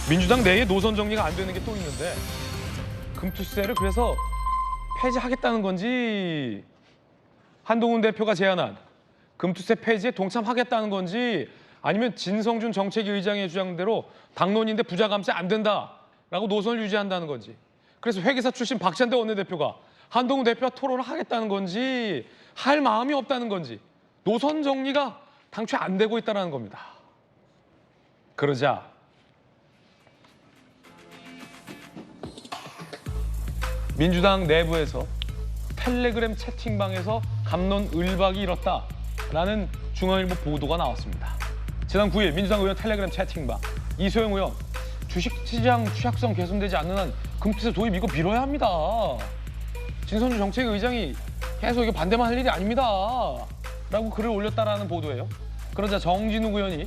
민주당 내에 노선 정리가 안 되는 게 또 있는데 금투세를 그래서 폐지하겠다는 건지 한동훈 대표가 제안한 금투세 폐지에 동참하겠다는 건지 아니면 진성준 정책위 의장의 주장대로 당론인데 부자 감세 안 된다라고 노선을 유지한다는 건지 그래서 회계사 출신 박찬대 원내대표가 한동훈 대표와 토론을 하겠다는 건지 할 마음이 없다는 건지 노선 정리가 당초에 안 되고 있다는 겁니다. 그러자 민주당 내부에서 텔레그램 채팅방에서 갑론을박이 일었다라는 중앙일보 보도가 나왔습니다. 지난 9일 민주당 의원 텔레그램 채팅방 이소영 의원 주식시장 취약성 개선되지 않는 한 금투세 도입 이거 미뤄야 합니다. 진성준 정책위 의장이 계속 이거 반대만 할 일이 아닙니다. 라고 글을 올렸다라는 보도예요. 그러자 정진욱 의원이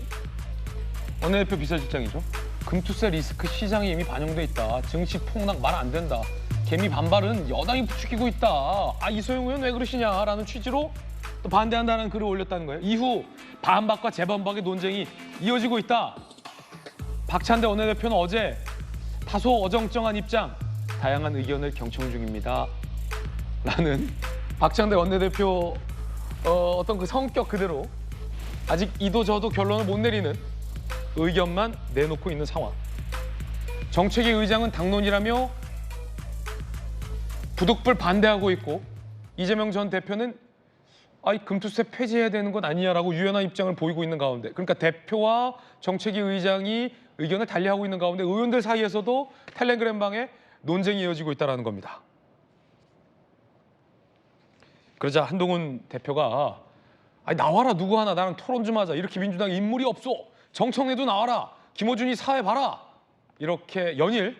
원내대표 비서실장이죠. 금투세 리스크 시장에 이미 반영돼 있다. 증시 폭락 말 안 된다. 개미 반발은 여당이 부추기고 있다. 아 이소영 의원 왜 그러시냐라는 취지로 또 반대한다는 글을 올렸다는 거예요. 이후 반박과 재반박의 논쟁이 이어지고 있다. 박찬대 원내대표는 어제 다소 어정쩡한 입장, 다양한 의견을 경청 중입니다. 라는 박찬대 원내대표 어떤 그 성격 그대로 아직 이도 저도 결론을 못 내리는 의견만 내놓고 있는 상황. 정책위 의장은 당론이라며 부득불 반대하고 있고 이재명 전 대표는 금투세 폐지해야 되는 건 아니냐라고 유연한 입장을 보이고 있는 가운데 그러니까 대표와 정책위 의장이 의견을 달리하고 있는 가운데 의원들 사이에서도 텔레그램방에 논쟁이 이어지고 있다는 겁니다. 그러자 한동훈 대표가 나와라 누구 하나 나랑 토론 좀 하자. 이렇게 민주당에 인물이 없어. 정청래도 나와라. 김어준이 사회 봐라. 이렇게 연일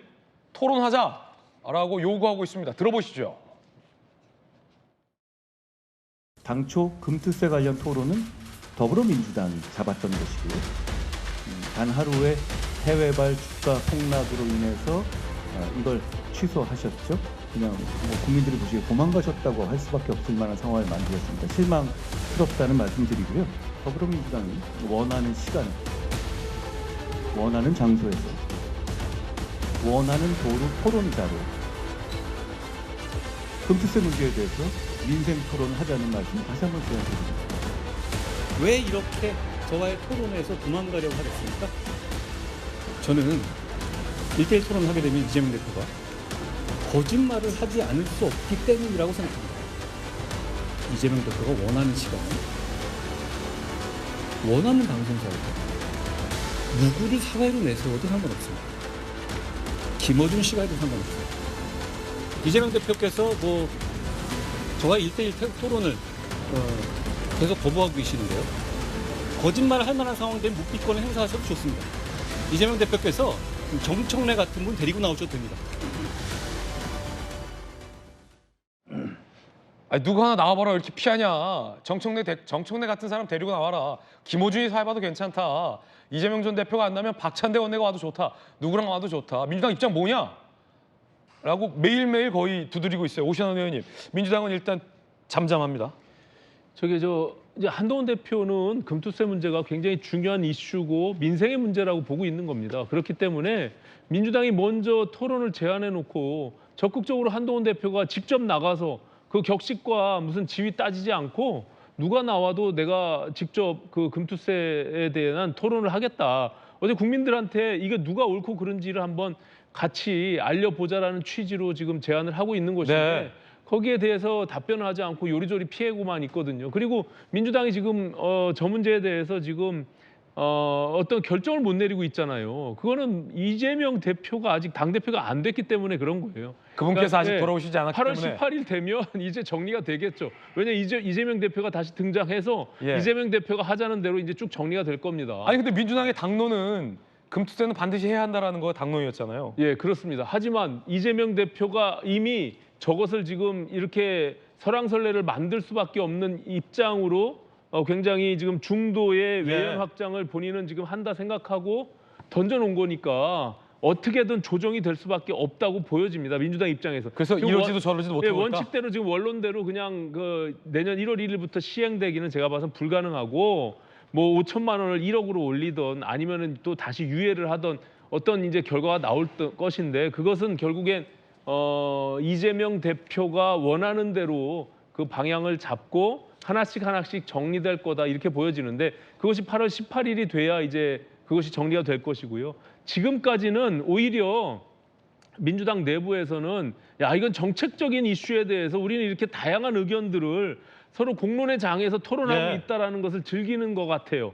토론하자라고 요구하고 있습니다. 들어보시죠. 당초 금투세 관련 토론은 더불어민주당이 잡았던 것이고요. 단 하루의 해외발 주가 폭락으로 인해서 이걸 취소하셨죠. 그냥 국민들이 보시기에 도망가셨다고 할 수밖에 없을 만한 상황을 만들었습니다. 실망스럽다는 말씀드리고요. 더불어민주당이 원하는 시간, 원하는 장소에서 원하는 도로 토론자로 금투세 문제에 대해서 민생 토론을 하자는 말씀 다시 한번 드립니다. 왜 이렇게 저와의 토론에서 도망가려고 하겠습니까? 저는 1대1 토론을 하게 되면 이재명 대표가 거짓말을 하지 않을 수 없기 때문이라고 생각합니다. 이재명 대표가 원하는 시간에 원하는 방송사에서 누구를 사회로 내세워도 상관없습니다. 김어준 씨가 해도 상관없어요. 이재명 대표께서 저와 1대1 토론을 계속 거부하고 계시는데요. 거짓말을 할 만한 상황이 되면 묵비권을 행사하셔도 좋습니다. 이재명 대표께서 정청래 같은 분 데리고 나오셔도 됩니다. 누구 하나 나와봐라. 왜 이렇게 피하냐. 정청래 같은 사람 데리고 나와라. 김어준이 사회봐도 괜찮다. 이재명 전 대표가 안 나면 박찬대 원내가 와도 좋다. 누구랑 와도 좋다. 민주당 입장 뭐냐? 라고 매일매일 거의 두드리고 있어요. 오신환 의원님. 민주당은 일단 잠잠합니다. 이제 한동훈 대표는 금투세 문제가 굉장히 중요한 이슈고 민생의 문제라고 보고 있는 겁니다. 그렇기 때문에 민주당이 먼저 토론을 제안해 놓고 적극적으로 한동훈 대표가 직접 나가서 그 격식과 무슨 지위 따지지 않고 누가 나와도 내가 직접 그 금투세에 대한 토론을 하겠다. 어제 국민들한테 이게 누가 옳고 그른지를 한번 같이 알려보자라는 취지로 지금 제안을 하고 있는 것인데 네. 거기에 대해서 답변을 하지 않고 요리조리 피해고만 있거든요. 그리고 민주당이 지금 저 문제에 대해서 지금 어떤 결정을 못 내리고 있잖아요. 그거는 이재명 대표가 아직 당대표가 안 됐기 때문에 그런 거예요. 그분께서 아직 네, 돌아오시지 않았기 8월 때문에. 18일 되면 이제 정리가 되겠죠. 왜냐 이재명 대표가 다시 등장해서 예. 이재명 대표가 하자는 대로 이제 쭉 정리가 될 겁니다. 아니 근데 민주당의 당론은 금투세는 반드시 해야 한다라는 거 당론이었잖아요. 예, 그렇습니다. 하지만 이재명 대표가 이미 저것을 지금 이렇게 설왕설래를 만들 수밖에 없는 입장으로 굉장히 지금 중도의 외연 확장을 본인은 지금 한다 생각하고 던져놓은 거니까 어떻게든 조정이 될 수밖에 없다고 보여집니다. 민주당 입장에서. 그래서 지금 이러지도 저러지도 예, 못하고 있다. 원칙대로 지금 원론대로 그냥 그 내년 1월 1일부터 시행되기는 제가 봐서 불가능하고 뭐 5천만 원을 1억으로 올리던 아니면은 또 다시 유예를 하던 어떤 이제 결과가 나올 것인데 그것은 결국엔 이재명 대표가 원하는 대로 그 방향을 잡고 하나씩 정리될 거다 이렇게 보여지는데 그것이 8월 18일이 돼야 이제 그것이 정리가 될 것이고요. 지금까지는 오히려 민주당 내부에서는 야 이건 정책적인 이슈에 대해서 우리는 이렇게 다양한 의견들을 서로 공론의 장에서 토론하고 예. 있다라는 것을 즐기는 것 같아요.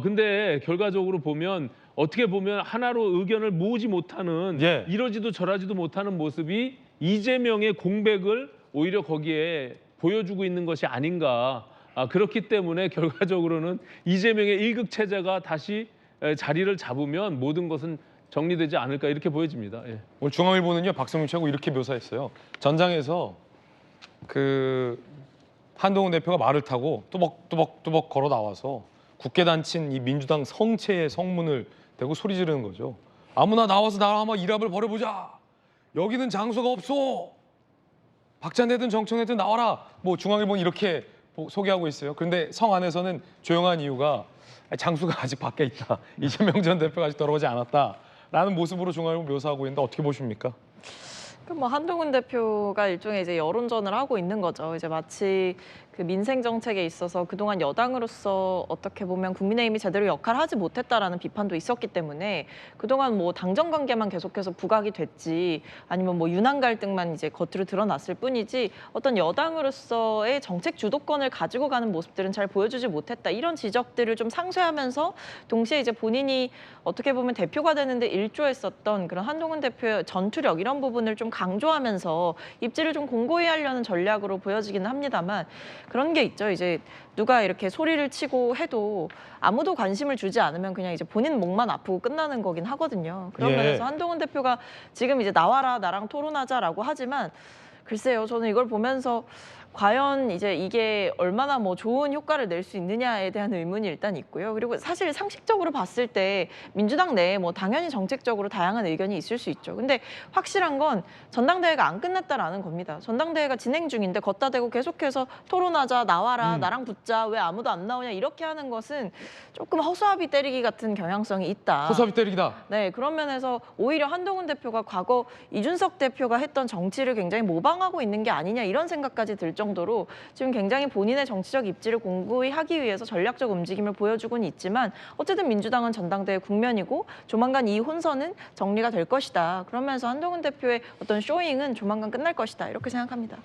근데 결과적으로 보면 어떻게 보면 하나로 의견을 모으지 못하는 예. 이러지도 저러지도 못하는 모습이 이재명의 공백을 오히려 거기에 보여주고 있는 것이 아닌가. 그렇기 때문에 결과적으로는 이재명의 일극 체제가 다시 자리를 잡으면 모든 것은 정리되지 않을까 이렇게 보여집니다. 예. 오늘 중앙일보는요 박성민 최고 이렇게 묘사했어요. 전장에서 그 한동훈 대표가 말을 타고 뚜벅뚜벅 걸어 나와서 굳게 닫힌 이 민주당 성체의 성문을 대고 소리 지르는 거죠. 아무나 나와서 나랑 한번 일합을 벌여보자. 여기는 장소가 없어. 박찬대든 정청래든 나와라. 뭐 중앙일보는 이렇게 소개하고 있어요. 그런데 성 안에서는 조용한 이유가 장수가 아직 밖에 있다. 이재명 전 대표가 아직 돌아오지 않았다라는 모습으로 중앙일보 묘사하고 있는데 어떻게 보십니까? 뭐 한동훈 대표가 일종의 이제 여론전을 하고 있는 거죠. 이제 마치 그 민생 정책에 있어서 그동안 여당으로서 어떻게 보면 국민의힘이 제대로 역할을 하지 못했다라는 비판도 있었기 때문에 그동안 뭐 당정 관계만 계속해서 부각이 됐지 아니면 뭐 윤한 갈등만 이제 겉으로 드러났을 뿐이지 어떤 여당으로서의 정책 주도권을 가지고 가는 모습들은 잘 보여주지 못했다. 이런 지적들을 좀 상쇄하면서 동시에 이제 본인이 어떻게 보면 대표가 되는데 일조했었던 그런 한동훈 대표의 전투력 이런 부분을 좀 강조하면서 입지를 좀 공고히 하려는 전략으로 보여지기는 합니다만 그런 게 있죠. 이제 누가 이렇게 소리를 치고 해도 아무도 관심을 주지 않으면 그냥 이제 본인 목만 아프고 끝나는 거긴 하거든요. 그런 예. 면에서 한동훈 대표가 지금 이제 나와라 나랑 토론하자라고 하지만 글쎄요. 저는 이걸 보면서 과연 이제 이게 얼마나 뭐 좋은 효과를 낼 수 있느냐에 대한 의문이 일단 있고요. 그리고 사실 상식적으로 봤을 때 민주당 내에 뭐 당연히 정책적으로 다양한 의견이 있을 수 있죠. 근데 확실한 건 전당대회가 안 끝났다라는 겁니다. 전당대회가 진행 중인데 걷다 대고 계속해서 토론하자, 나와라, 나랑 붙자, 왜 아무도 안 나오냐 이렇게 하는 것은 조금 허수아비 때리기 같은 경향성이 있다. 호사비 때리기다. 네, 그런 면에서 오히려 한동훈 대표가 과거 이준석 대표가 했던 정치를 굉장히 모방하고 있는 게 아니냐 이런 생각까지 들 정도로 지금 굉장히 본인의 정치적 입지를 공고히 하기 위해서 전략적 움직임을 보여주고는 있지만 어쨌든 민주당은 전당대회 국면이고 조만간 이 혼선은 정리가 될 것이다. 그러면서 한동훈 대표의 어떤 쇼잉은 조만간 끝날 것이다. 이렇게 생각합니다.